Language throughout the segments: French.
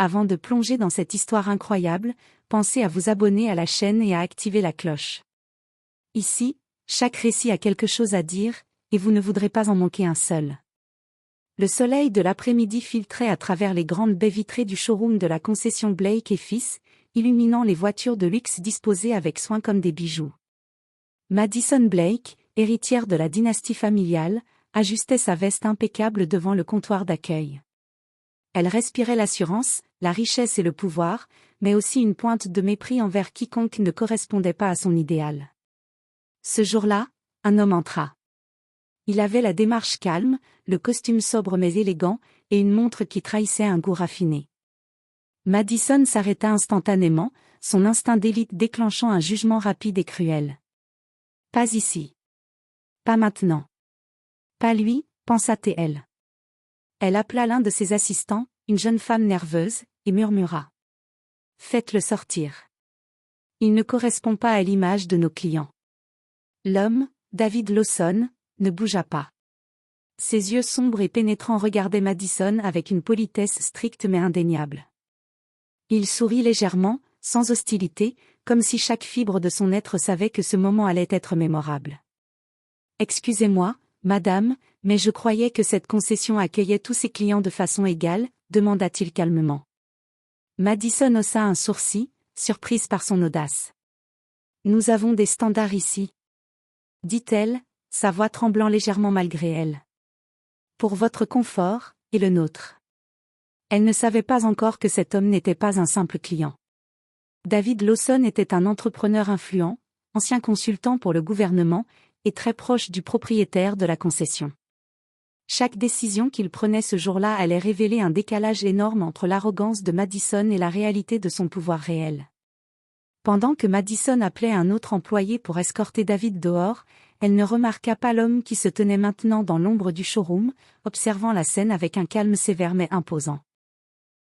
Avant de plonger dans cette histoire incroyable, pensez à vous abonner à la chaîne et à activer la cloche. Ici, chaque récit a quelque chose à dire, et vous ne voudrez pas en manquer un seul. Le soleil de l'après-midi filtrait à travers les grandes baies vitrées du showroom de la concession Blake & Fils, illuminant les voitures de luxe disposées avec soin comme des bijoux. Madison Blake, héritière de la dynastie familiale, ajustait sa veste impeccable devant le comptoir d'accueil. Elle respirait l'assurance, la richesse et le pouvoir, mais aussi une pointe de mépris envers quiconque ne correspondait pas à son idéal. Ce jour-là, un homme entra. Il avait la démarche calme, le costume sobre mais élégant, et une montre qui trahissait un goût raffiné. Madison s'arrêta instantanément, son instinct d'élite déclenchant un jugement rapide et cruel. « Pas ici. Pas maintenant. Pas lui, pensa-t-elle. Elle appela l'un de ses assistants, une jeune femme nerveuse, et murmura. « Faites-le sortir. Il ne correspond pas à l'image de nos clients. » L'homme, David Lawson, ne bougea pas. Ses yeux sombres et pénétrants regardaient Madison avec une politesse stricte mais indéniable. Il sourit légèrement, sans hostilité, comme si chaque fibre de son être savait que ce moment allait être mémorable. « Excusez-moi, madame, mais je croyais que cette concession accueillait tous ses clients de façon égale, demanda-t-il calmement. Madison haussa un sourcil, surprise par son audace. « Nous avons des standards ici, dit-elle, sa voix tremblant légèrement malgré elle. Pour votre confort, et le nôtre. Elle ne savait pas encore que cet homme n'était pas un simple client. David Lawson était un entrepreneur influent, ancien consultant pour le gouvernement, et très proche du propriétaire de la concession. Chaque décision qu'il prenait ce jour-là allait révéler un décalage énorme entre l'arrogance de Madison et la réalité de son pouvoir réel. Pendant que Madison appelait un autre employé pour escorter David dehors, elle ne remarqua pas l'homme qui se tenait maintenant dans l'ombre du showroom, observant la scène avec un calme sévère mais imposant.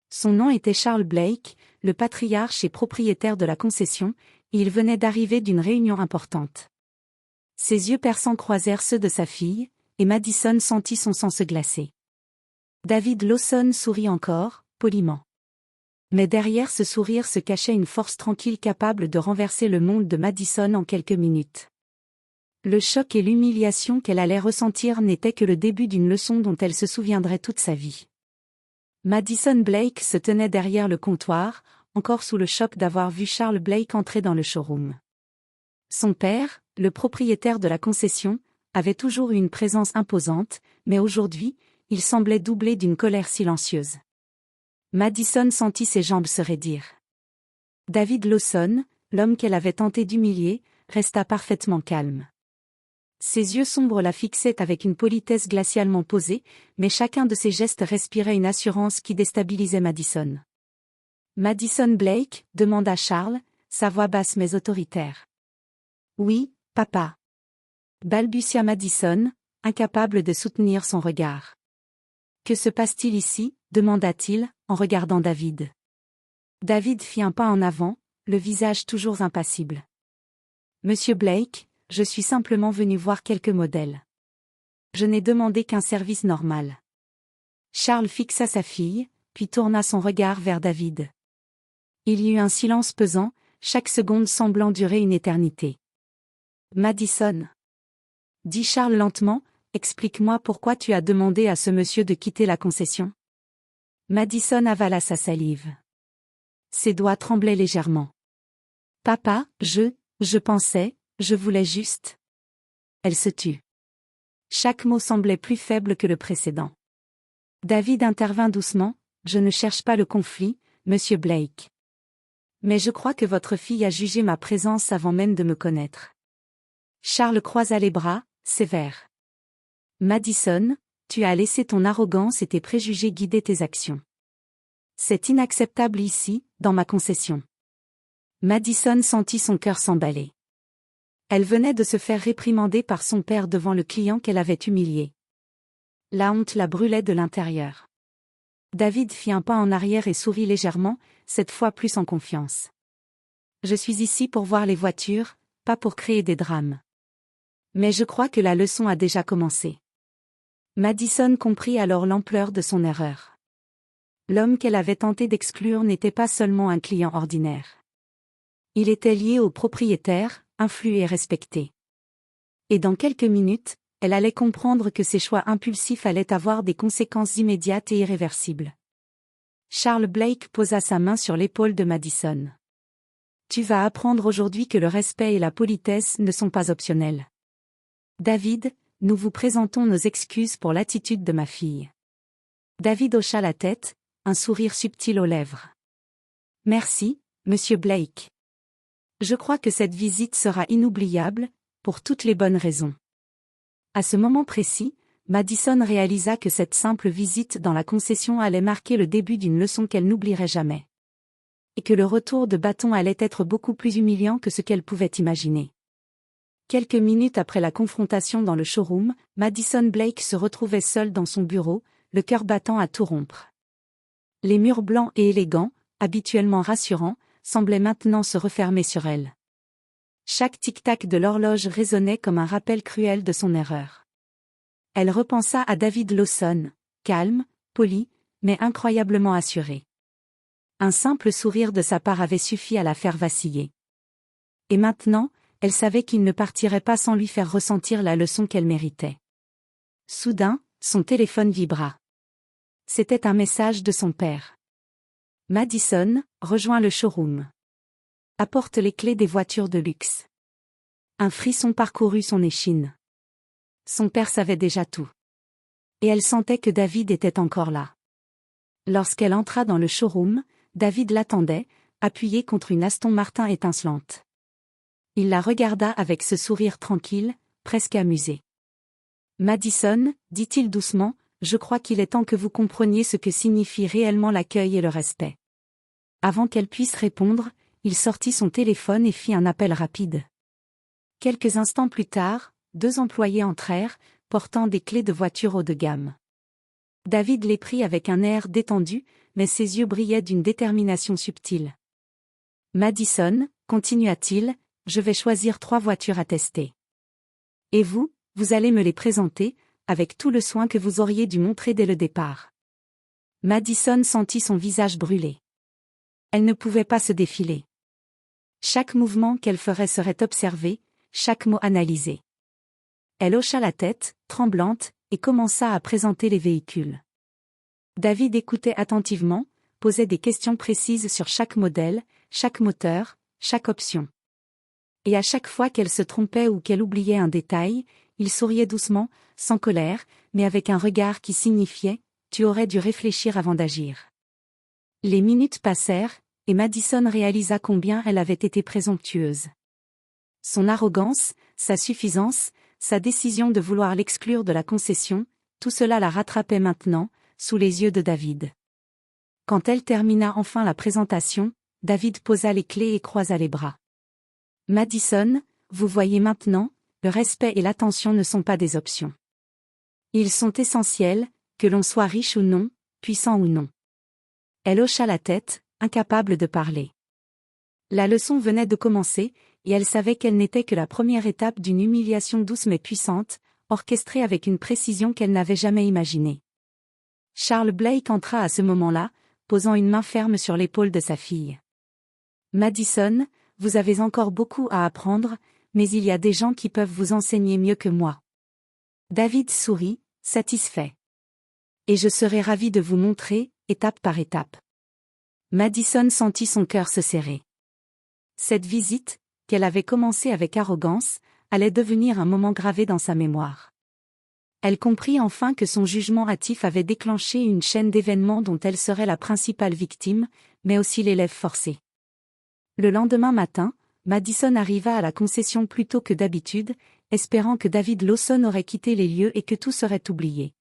Son nom était Charles Blake, le patriarche et propriétaire de la concession, et il venait d'arriver d'une réunion importante. Ses yeux perçants croisèrent ceux de sa fille, et Madison sentit son sang se glacer. David Lawson sourit encore, poliment. Mais derrière ce sourire se cachait une force tranquille capable de renverser le monde de Madison en quelques minutes. Le choc et l'humiliation qu'elle allait ressentir n'étaient que le début d'une leçon dont elle se souviendrait toute sa vie. Madison Blake se tenait derrière le comptoir, encore sous le choc d'avoir vu Charles Blake entrer dans le showroom. Son père, le propriétaire de la concession, avait toujours eu une présence imposante, mais aujourd'hui, il semblait doublé d'une colère silencieuse. Madison sentit ses jambes se raidir. David Lawson, l'homme qu'elle avait tenté d'humilier, resta parfaitement calme. Ses yeux sombres la fixaient avec une politesse glacialement posée, mais chacun de ses gestes respirait une assurance qui déstabilisait Madison. « Madison Blake » demanda Charles, sa voix basse mais autoritaire. « Oui, papa. » balbutia Madison, incapable de soutenir son regard. « Que se passe-t-il ici » demanda-t-il, en regardant David. David fit un pas en avant, le visage toujours impassible. « Monsieur Blake, je suis simplement venu voir quelques modèles. Je n'ai demandé qu'un service normal. » Charles fixa sa fille, puis tourna son regard vers David. Il y eut un silence pesant, chaque seconde semblant durer une éternité. « Madison, » dit Charles lentement, « explique-moi pourquoi tu as demandé à ce monsieur de quitter la concession. » Madison avala sa salive. Ses doigts tremblaient légèrement. « Papa, je pensais, je voulais juste. » Elle se tut. Chaque mot semblait plus faible que le précédent. David intervint doucement, « Je ne cherche pas le conflit, monsieur Blake. Mais je crois que votre fille a jugé ma présence avant même de me connaître. » Charles croisa les bras, sévère. « Madison, tu as laissé ton arrogance et tes préjugés guider tes actions. C'est inacceptable ici, dans ma concession. » Madison sentit son cœur s'emballer. Elle venait de se faire réprimander par son père devant le client qu'elle avait humilié. La honte la brûlait de l'intérieur. David fit un pas en arrière et sourit légèrement, cette fois plus en confiance. « Je suis ici pour voir les voitures, pas pour créer des drames. Mais je crois que la leçon a déjà commencé. » Madison comprit alors l'ampleur de son erreur. L'homme qu'elle avait tenté d'exclure n'était pas seulement un client ordinaire. Il était lié au propriétaire, influent et respecté. Et dans quelques minutes, elle allait comprendre que ses choix impulsifs allaient avoir des conséquences immédiates et irréversibles. Charles Blake posa sa main sur l'épaule de Madison. Tu vas apprendre aujourd'hui que le respect et la politesse ne sont pas optionnels. David, nous vous présentons nos excuses pour l'attitude de ma fille. David hocha la tête, un sourire subtil aux lèvres. Merci, monsieur Blake. Je crois que cette visite sera inoubliable, pour toutes les bonnes raisons. À ce moment précis, Madison réalisa que cette simple visite dans la concession allait marquer le début d'une leçon qu'elle n'oublierait jamais. Et que le retour de bâton allait être beaucoup plus humiliant que ce qu'elle pouvait imaginer. Quelques minutes après la confrontation dans le showroom, Madison Blake se retrouvait seule dans son bureau, le cœur battant à tout rompre. Les murs blancs et élégants, habituellement rassurants, semblaient maintenant se refermer sur elle. Chaque tic-tac de l'horloge résonnait comme un rappel cruel de son erreur. Elle repensa à David Lawson, calme, poli, mais incroyablement assuré. Un simple sourire de sa part avait suffi à la faire vaciller. Et maintenant, elle savait qu'il ne partirait pas sans lui faire ressentir la leçon qu'elle méritait. Soudain, son téléphone vibra. C'était un message de son père. Madison, rejoins le showroom. Apporte les clés des voitures de luxe. Un frisson parcourut son échine. Son père savait déjà tout. Et elle sentait que David était encore là. Lorsqu'elle entra dans le showroom, David l'attendait, appuyé contre une Aston Martin étincelante. Il la regarda avec ce sourire tranquille, presque amusé. Madison, dit-il doucement, je crois qu'il est temps que vous compreniez ce que signifie réellement l'accueil et le respect. Avant qu'elle puisse répondre, il sortit son téléphone et fit un appel rapide. Quelques instants plus tard, 2 employés entrèrent, portant des clés de voiture haut de gamme. David les prit avec un air détendu, mais ses yeux brillaient d'une détermination subtile. Madison, continua-t-il, je vais choisir 3 voitures à tester. Et vous, vous allez me les présenter, avec tout le soin que vous auriez dû montrer dès le départ. Madison sentit son visage brûler. Elle ne pouvait pas se défiler. Chaque mouvement qu'elle ferait serait observé, chaque mot analysé. Elle hocha la tête, tremblante, et commença à présenter les véhicules. David écoutait attentivement, posait des questions précises sur chaque modèle, chaque moteur, chaque option. Et à chaque fois qu'elle se trompait ou qu'elle oubliait un détail, il souriait doucement, sans colère, mais avec un regard qui signifiait « Tu aurais dû réfléchir avant d'agir ». Les minutes passèrent, et Madison réalisa combien elle avait été présomptueuse. Son arrogance, sa suffisance, sa décision de vouloir l'exclure de la concession, tout cela la rattrapait maintenant, sous les yeux de David. Quand elle termina enfin la présentation, David posa les clés et croisa les bras. Madison, vous voyez maintenant, le respect et l'attention ne sont pas des options. Ils sont essentiels, que l'on soit riche ou non, puissant ou non. Elle hocha la tête, incapable de parler. La leçon venait de commencer, et elle savait qu'elle n'était que la première étape d'une humiliation douce mais puissante, orchestrée avec une précision qu'elle n'avait jamais imaginée. Charles Blake entra à ce moment-là, posant une main ferme sur l'épaule de sa fille. Madison, vous avez encore beaucoup à apprendre, mais il y a des gens qui peuvent vous enseigner mieux que moi. David sourit, satisfait. Et je serai ravi de vous montrer, étape par étape. Madison sentit son cœur se serrer. Cette visite, qu'elle avait commencée avec arrogance, allait devenir un moment gravé dans sa mémoire. Elle comprit enfin que son jugement hâtif avait déclenché une chaîne d'événements dont elle serait la principale victime, mais aussi l'élève forcé. Le lendemain matin, Madison arriva à la concession plus tôt que d'habitude, espérant que David Lawson aurait quitté les lieux et que tout serait oublié.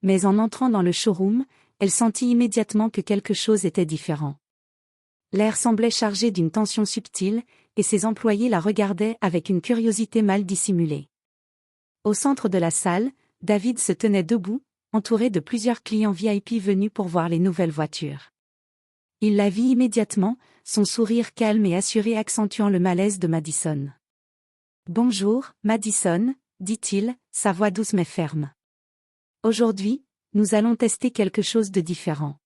Mais en entrant dans le showroom, elle sentit immédiatement que quelque chose était différent. L'air semblait chargé d'une tension subtile, et ses employés la regardaient avec une curiosité mal dissimulée. Au centre de la salle, David se tenait debout, entouré de plusieurs clients VIP venus pour voir les nouvelles voitures. Il la vit immédiatement, son sourire calme et assuré accentuant le malaise de Madison. « Bonjour, Madison, dit-il, sa voix douce mais ferme. Aujourd'hui, nous allons tester quelque chose de différent.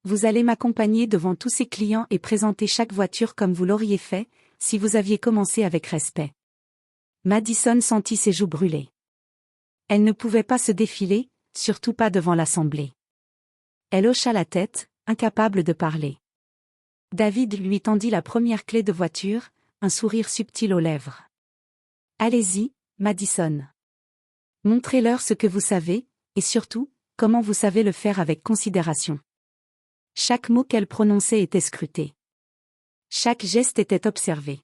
Vous allez m'accompagner devant tous ces clients et présenter chaque voiture comme vous l'auriez fait, si vous aviez commencé avec respect. Madison sentit ses joues brûler. Elle ne pouvait pas se défiler, surtout pas devant l'assemblée. Elle hocha la tête, incapable de parler. David lui tendit la première clé de voiture, un sourire subtil aux lèvres. Allez-y, Madison. Montrez-leur ce que vous savez, et surtout, comment vous savez le faire avec considération. Chaque mot qu'elle prononçait était scruté. Chaque geste était observé.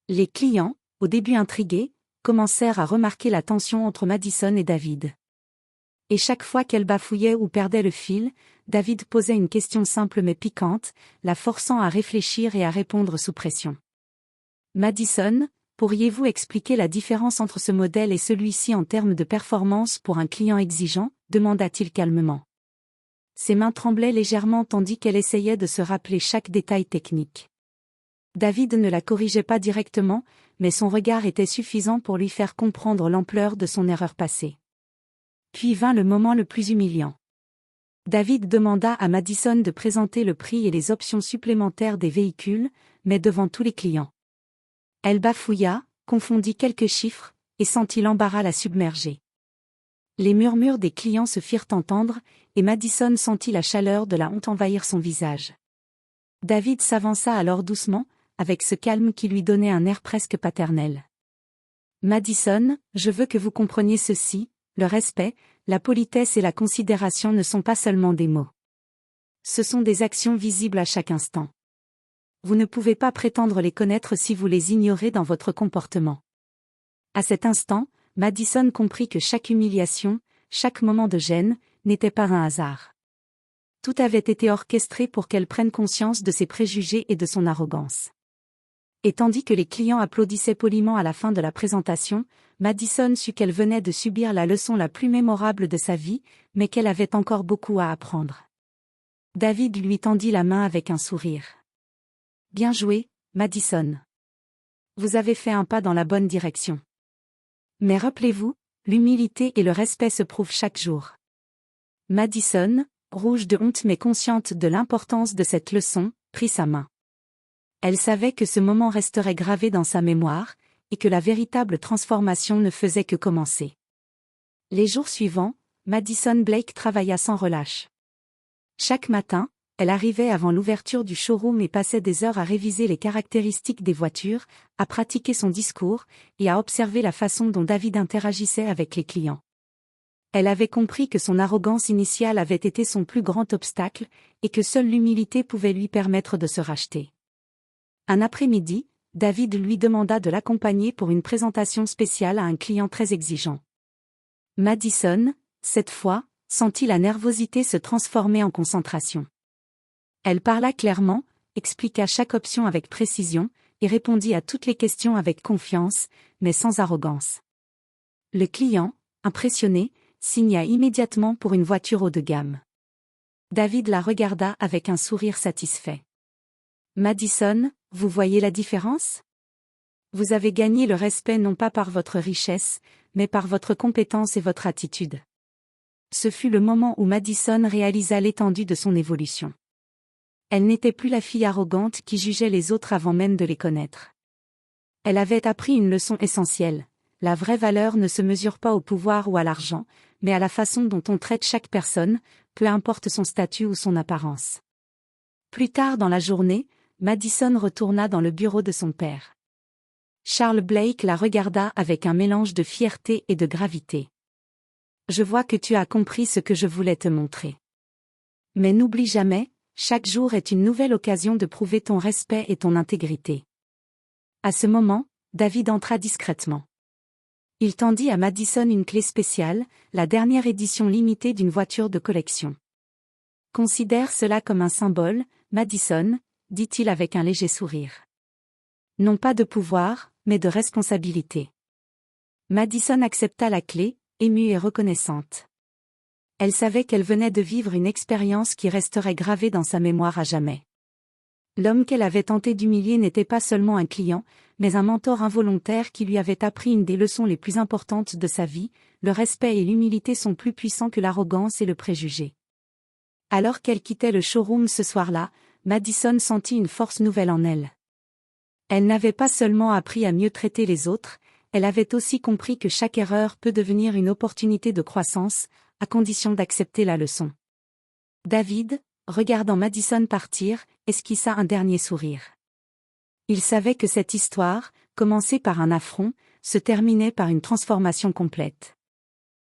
Les clients, au début intrigués, commencèrent à remarquer la tension entre Madison et David. Et chaque fois qu'elle bafouillait ou perdait le fil, David posait une question simple mais piquante, la forçant à réfléchir et à répondre sous pression. Madison, pourriez-vous expliquer la différence entre ce modèle et celui-ci en termes de performance pour un client exigeant, demanda-t-il calmement. Ses mains tremblaient légèrement tandis qu'elle essayait de se rappeler chaque détail technique. David ne la corrigeait pas directement, mais son regard était suffisant pour lui faire comprendre l'ampleur de son erreur passée. Puis vint le moment le plus humiliant. David demanda à Madison de présenter le prix et les options supplémentaires des véhicules, mais devant tous les clients. Elle bafouilla, confondit quelques chiffres, et sentit l'embarras la submerger. Les murmures des clients se firent entendre, et Madison sentit la chaleur de la honte envahir son visage. David s'avança alors doucement, avec ce calme qui lui donnait un air presque paternel. Madison, je veux que vous compreniez ceci, le respect, la politesse et la considération ne sont pas seulement des mots. Ce sont des actions visibles à chaque instant. Vous ne pouvez pas prétendre les connaître si vous les ignorez dans votre comportement. À cet instant, Madison comprit que chaque humiliation, chaque moment de gêne, n'était pas un hasard. Tout avait été orchestré pour qu'elle prenne conscience de ses préjugés et de son arrogance. Et tandis que les clients applaudissaient poliment à la fin de la présentation, Madison sut qu'elle venait de subir la leçon la plus mémorable de sa vie, mais qu'elle avait encore beaucoup à apprendre. David lui tendit la main avec un sourire. « Bien joué, Madison. Vous avez fait un pas dans la bonne direction. Mais rappelez-vous, l'humilité et le respect se prouvent chaque jour. » Madison, rouge de honte mais consciente de l'importance de cette leçon, prit sa main. Elle savait que ce moment resterait gravé dans sa mémoire, et que la véritable transformation ne faisait que commencer. Les jours suivants, Madison Blake travailla sans relâche. Chaque matin, elle arrivait avant l'ouverture du showroom et passait des heures à réviser les caractéristiques des voitures, à pratiquer son discours, et à observer la façon dont David interagissait avec les clients. Elle avait compris que son arrogance initiale avait été son plus grand obstacle, et que seule l'humilité pouvait lui permettre de se racheter. Un après-midi, David lui demanda de l'accompagner pour une présentation spéciale à un client très exigeant. Madison, cette fois, sentit la nervosité se transformer en concentration. Elle parla clairement, expliqua chaque option avec précision, et répondit à toutes les questions avec confiance, mais sans arrogance. Le client, impressionné, signa immédiatement pour une voiture haut de gamme. David la regarda avec un sourire satisfait. Madison, vous voyez la différence? Vous avez gagné le respect non pas par votre richesse, mais par votre compétence et votre attitude. Ce fut le moment où Madison réalisa l'étendue de son évolution. Elle n'était plus la fille arrogante qui jugeait les autres avant même de les connaître. Elle avait appris une leçon essentielle. La vraie valeur ne se mesure pas au pouvoir ou à l'argent, mais à la façon dont on traite chaque personne, peu importe son statut ou son apparence. Plus tard dans la journée, Madison retourna dans le bureau de son père. Charles Blake la regarda avec un mélange de fierté et de gravité. « Je vois que tu as compris ce que je voulais te montrer. Mais n'oublie jamais, chaque jour est une nouvelle occasion de prouver ton respect et ton intégrité. » À ce moment, David entra discrètement. Il tendit à Madison une clé spéciale, la dernière édition limitée d'une voiture de collection. « Considère cela comme un symbole, Madison, » dit-il avec un léger sourire. Non pas de pouvoir, mais de responsabilité. Madison accepta la clé, émue et reconnaissante. Elle savait qu'elle venait de vivre une expérience qui resterait gravée dans sa mémoire à jamais. L'homme qu'elle avait tenté d'humilier n'était pas seulement un client, mais un mentor involontaire qui lui avait appris une des leçons les plus importantes de sa vie, le respect et l'humilité sont plus puissants que l'arrogance et le préjugé. Alors qu'elle quittait le showroom ce soir-là, Madison sentit une force nouvelle en elle. Elle n'avait pas seulement appris à mieux traiter les autres, elle avait aussi compris que chaque erreur peut devenir une opportunité de croissance, à condition d'accepter la leçon. David, regardant Madison partir, esquissa un dernier sourire. Il savait que cette histoire, commencée par un affront, se terminait par une transformation complète.